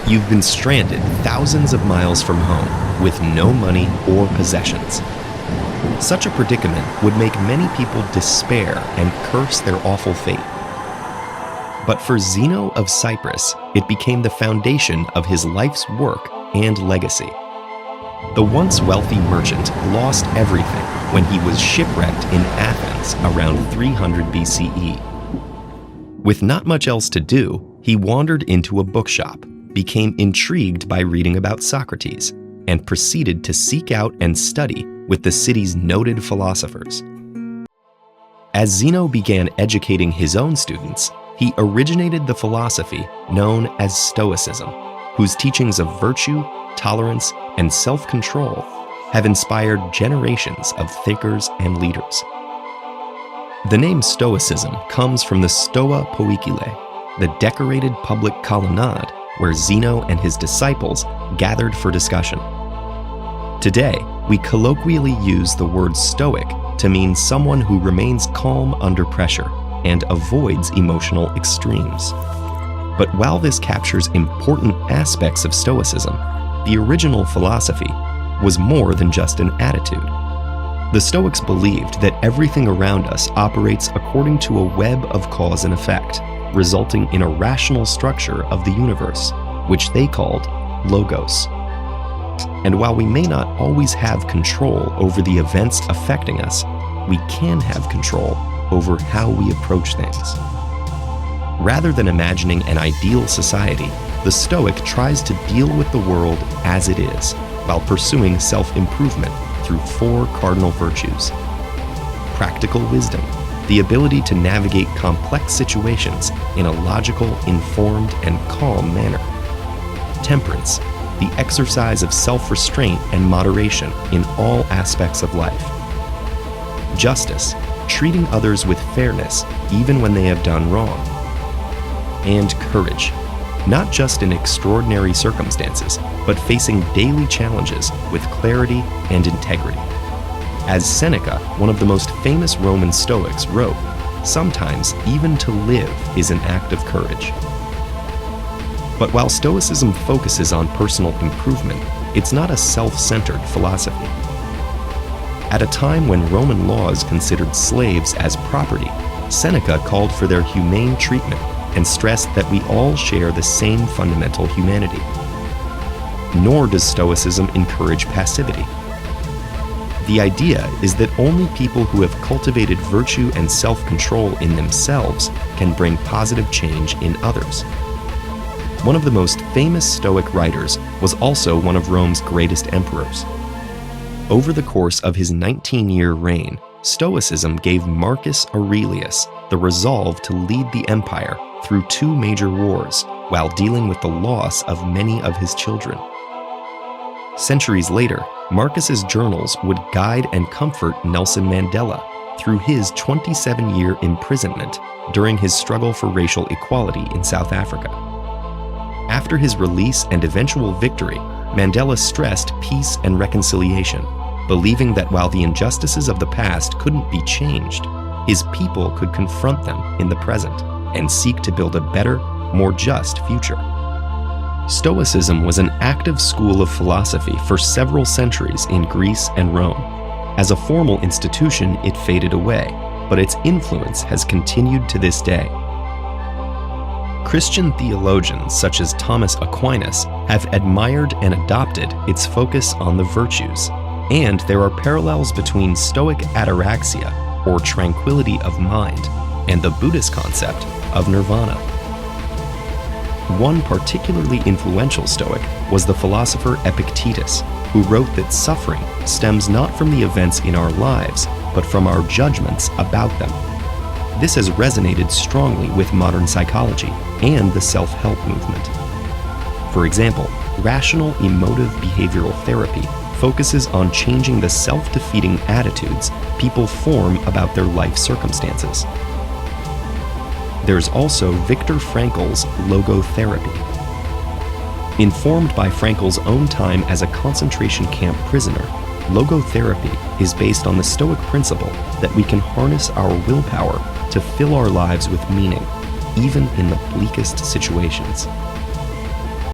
You've been stranded thousands of miles from home with no money or possessions. Such a predicament would make many people despair and curse their awful fate. But for Zeno of Cyprus, it became the foundation of his life's work and legacy. The once wealthy merchant lost everything when he was shipwrecked in Athens around 300 BCE. With not much else to do, he wandered into a bookshop, became intrigued by reading about Socrates, and proceeded to seek out and study with the city's noted philosophers. As Zeno began educating his own students, he originated the philosophy known as Stoicism, whose teachings of virtue, tolerance, and self-control have inspired generations of thinkers and leaders. The name Stoicism comes from the Stoa Poikilē, the decorated public colonnade where Zeno and his disciples gathered for discussion. Today, we colloquially use the word Stoic to mean someone who remains calm under pressure and avoids emotional extremes. But while this captures important aspects of Stoicism, the original philosophy was more than just an attitude. The Stoics believed that everything around us operates according to a web of cause and effect, resulting in a rational structure of the universe, which they called logos. And while we may not always have control over the events affecting us, we can have control over how we approach things. Rather than imagining an ideal society, the Stoic tries to deal with the world as it is, while pursuing self-improvement through 4 cardinal virtues. Practical wisdom, the ability to navigate complex situations in a logical, informed, and calm manner. Temperance, the exercise of self-restraint and moderation in all aspects of life. Justice, treating others with fairness even when they have done wrong. And courage, not just in extraordinary circumstances, but facing daily challenges with clarity and integrity. As Seneca, one of the most famous Roman Stoics, wrote, "Sometimes even to live is an act of courage." But while Stoicism focuses on personal improvement, it's not a self-centered philosophy. At a time when Roman laws considered slaves as property, Seneca called for their humane treatment and stressed that we all share the same fundamental humanity. Nor does Stoicism encourage passivity. The idea is that only people who have cultivated virtue and self-control in themselves can bring positive change in others. One of the most famous Stoic writers was also one of Rome's greatest emperors. Over the course of his 19-year reign, Stoicism gave Marcus Aurelius the resolve to lead the empire through 2 major wars while dealing with the loss of many of his children. Centuries later, Marcus's journals would guide and comfort Nelson Mandela through his 27-year imprisonment during his struggle for racial equality in South Africa. After his release and eventual victory, Mandela stressed peace and reconciliation, believing that while the injustices of the past couldn't be changed, his people could confront them in the present and seek to build a better, more just future. Stoicism was an active school of philosophy for several centuries in Greece and Rome. As a formal institution, it faded away, but its influence has continued to this day. Christian theologians such as Thomas Aquinas have admired and adopted its focus on the virtues, and there are parallels between Stoic ataraxia, or tranquility of mind, and the Buddhist concept of nirvana. One particularly influential Stoic was the philosopher Epictetus, who wrote that suffering stems not from the events in our lives, but from our judgments about them. This has resonated strongly with modern psychology and the self-help movement. For example, rational emotive behavioral therapy focuses on changing the self-defeating attitudes people form about their life circumstances. There's also Viktor Frankl's logotherapy. Informed by Frankl's own time as a concentration camp prisoner, logotherapy is based on the Stoic principle that we can harness our willpower to fill our lives with meaning, even in the bleakest situations.